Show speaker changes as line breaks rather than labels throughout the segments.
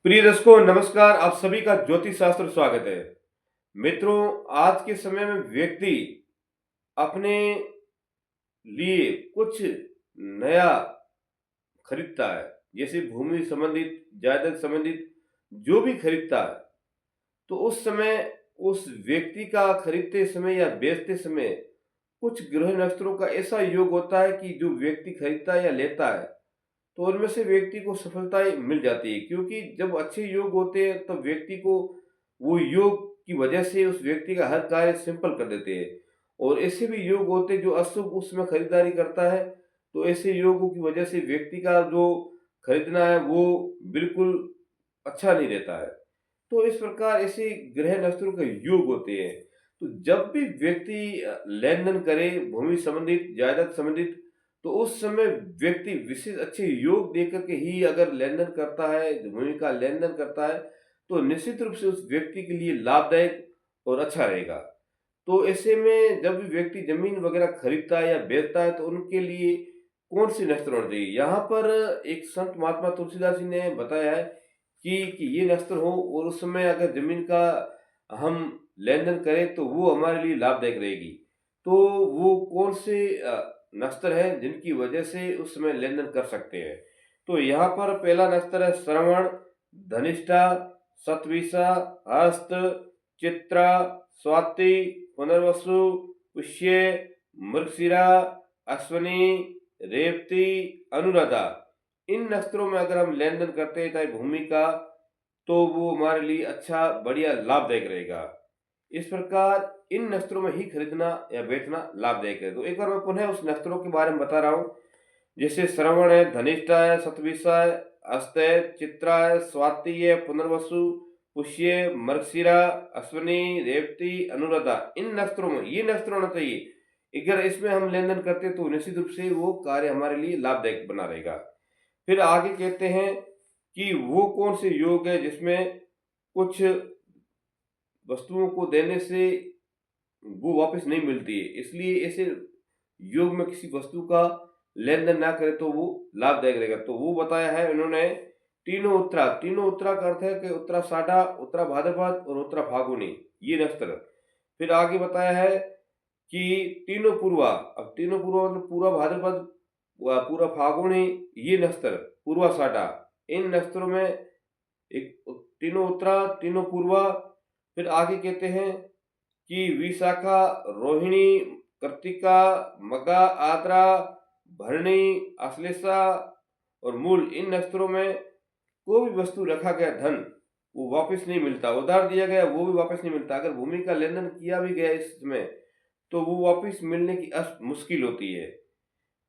प्रिय दर्शकों नमस्कार। आप सभी का ज्योतिष शास्त्र स्वागत है। मित्रों, आज के समय में व्यक्ति अपने लिए कुछ नया खरीदता है, जैसे भूमि संबंधित, जायदाद संबंधित जो भी खरीदता है, तो उस समय उस व्यक्ति का खरीदते समय या बेचते समय कुछ ग्रह नक्षत्रों का ऐसा योग होता है कि जो व्यक्ति खरीदता है या लेता है, तो उनमें से व्यक्ति को सफलताएं मिल जाती है। क्योंकि जब अच्छे योग होते हैं तो व्यक्ति को वो योग की वजह से उस व्यक्ति का हर कार्य सिंपल कर देते हैं। और ऐसे भी योग होते हैं जो अशुभ उसमें खरीदारी करता है, तो ऐसे योगों की वजह से व्यक्ति का जो खरीदना है वो बिल्कुल अच्छा नहीं रहता है। तो इस प्रकार ऐसे ग्रह नक्षत्रों के योग होते हैं। तो जब भी व्यक्ति लेन देन करे भूमि संबंधित, जायदाद संबंधित, तो उस समय व्यक्ति विशेष अच्छे योग देख करके ही अगर लेन-देन करता है, भूमि का लेन-देन करता है, तो निश्चित रूप से उस व्यक्ति के लिए लाभदायक और अच्छा रहेगा। तो ऐसे में जब भी व्यक्ति ज़मीन वगैरह खरीदता है या बेचता है, तो उनके लिए कौन-सी नस्ल होनी चाहिए? यहाँ पर एक संत महात्मा तुलसीदास जी ने बताया है कि ये नस्ल हो और उस समय अगर ज़मीन का हम लेन-देन करें, तो वो हमारे लिए लाभदायक रहेगी। तो वो कौन से नस्त्र हैं जिनकी वजह से उस समय लेन-देन कर सकते हैं। तो यहाँ पर पहला नस्त्र है श्रवण, धनिष्ठा, शतभिषा, हस्त, चित्रा, स्वाति, पुनर्वसु, पुष्य, मृगशिरा, अश्विनी, रेवती, अनुराधा। इन नस्त्रों में अगर हम लेन-देन करते हैं चाहे भूमि का, तो वो हमारे लिए अच्छा, बढ़िया, लाभदायक रहेगा। इस प्रकार इन नस्त्रों में ही खरीदना या बेचना लाभदायक है। तो एक बार मैं पुनः उस नस्त्रों के बारे में बता रहा हूँ। जैसे श्रवण है, धनिष्ठा है, शतभिषा है, हस्त है, चित्रा है, स्वाति है, पुनर्वसु, पुष्य, मृगशिरा, अश्विनी, रेवती, अनुराधा। इन नस्त्रों में ये नस्त्र होना चाहिए। अगर इसमें हम लेन-देन करते हैं तो निश्चित रूप से वो कार्य हमारे लिए लाभदायक बना रहेगा। फिर आगे कहते हैं कि वो कौन से योग है जिसमें कुछ वस्तुओं को देने से वो वापस नहीं मिलती है। इसलिए ऐसे योग में किसी वस्तु का लेन-देन ना करें तो वो लाभदायक रहेगा। तो वो बताया है उन्होंने तीनों उत्तरा। तीनों उत्तरा का अर्थ है कि उत्तराषाढ़ा, उत्तरा भाद्रपद और उत्तरा फाल्गुनी, ये नक्षत्र। फिर आगे बताया है कि तीनों पूर्वा। अब तीनों पूर्वा मतलब पूरा भाद्रपद व पूरा फाल्गुनी, ये नक्षत्र पूर्वाषाढ़ा। इन नक्षत्रों में एक तीनों उत्तरा, तीनों पूर्वा। फिर आगे कहते हैं कि विशाखा, रोहिणी, कृत्तिका, मघा, आद्रा, भरणी, आश्लेषा और मूल, इन नक्षत्रों में कोई भी वस्तु रखा गया धन वो वापस नहीं मिलता। उधार दिया गया वो भी वापस नहीं मिलता। अगर भूमि का लेन-देन किया भी गया इसमें, तो वो वापस मिलने की मुश्किल होती है।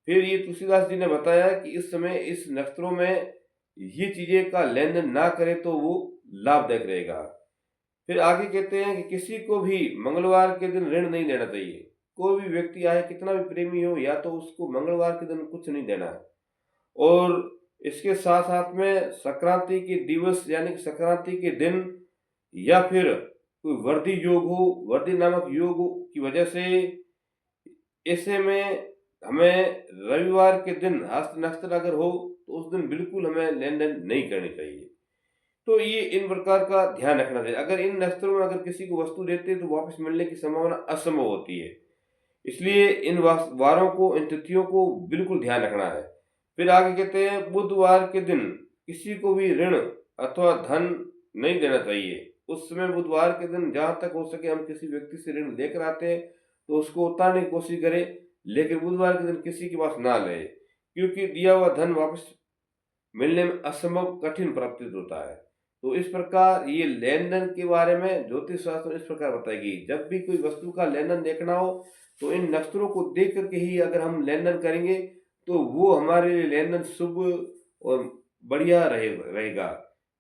फिर ये तुलसीदास जी ने बताया कि इस समय इस नक्षत्रों में ये चीजें का लेन-देन ना करे तो वो लाभदायक रहेगा। फिर आगे कहते हैं कि किसी को भी मंगलवार के दिन ऋण नहीं देना चाहिए। कोई भी व्यक्ति आए, कितना भी प्रेमी हो, या तो उसको मंगलवार के दिन कुछ नहीं देना है। और इसके साथ साथ में संक्रांति के दिवस यानी कि संक्रांति के दिन, या फिर कोई वर्धी योग हो, वर्धी नामक योग की वजह से ऐसे में हमें रविवार के दिन हस्त नक्षत्र अगर हो, तो उस दिन बिल्कुल हमें लेन देन नहीं करनी चाहिए। तो ये इन प्रकार का ध्यान रखना चाहिए। अगर इन नक्षत्रों में अगर किसी को वस्तु देते हैं तो वापस मिलने की संभावना असंभव होती है। इसलिए इन वारों को, इन तिथियों को बिल्कुल ध्यान रखना है। फिर आगे कहते हैं बुधवार के दिन किसी को भी ऋण अथवा धन नहीं देना चाहिए। उस समय बुधवार के दिन जहाँ तक हो सके हम किसी व्यक्ति से ऋण लेकर आते हैं तो उसको उतारने की कोशिश करें, लेकिन बुधवार के दिन किसी के पास ना ले, क्योंकि दिया हुआ धन वापस मिलने में असंभव कठिन प्रतीत होता है। तो इस प्रकार ये लेन-देन के बारे में ज्योतिष शास्त्र इस प्रकार बताएगी। जब भी कोई वस्तु का लेन-देन देखना हो, तो इन नक्षत्रों को देख करके ही अगर हम लेन-देन करेंगे, तो वो हमारे लिए लेन-देन शुभ और बढ़िया रहेगा।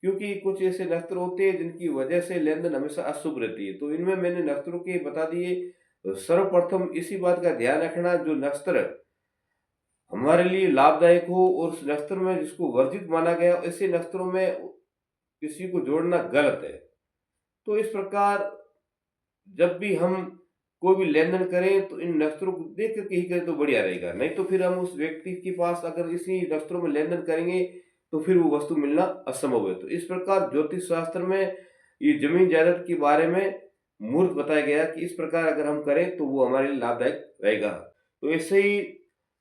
क्योंकि कुछ ऐसे नक्षत्र होते हैं जिनकी वजह से लेन-देन हमेशा अशुभ रहती है। तो इनमें मैंने नक्षत्रों के बता दिए। सर्वप्रथम इसी बात का ध्यान रखना, जो नक्षत्र हमारे लिए लाभदायक हो और उस नक्षत्र में जिसको वर्जित माना गया, ऐसे नक्षत्रों में किसी को जोड़ना गलत है। तो इस प्रकार जब भी हम कोई भी लेन-देन करें तो इन नक्षत्रों को देख कर के ही करें तो बढ़िया रहेगा। नहीं तो फिर हम उस व्यक्ति के पास अगर इसी नक्षत्रों में लेन-देन करेंगे तो फिर वो वस्तु मिलना असंभव है। तो इस प्रकार ज्योतिष शास्त्र में ये जमीन जायदाद के बारे में मुहूर्त बताया गया कि इस प्रकार अगर हम करें तो वो हमारे लिए लाभदायक रहेगा। तो ऐसे ही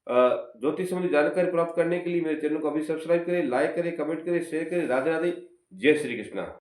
ज्योतिष संबंधी जानकारी प्राप्त करने के लिए मेरे चैनल को अभी सब्सक्राइब करें, लाइक करें, कमेंट करें, शेयर करें। राधे राधे, जय श्री कृष्णा।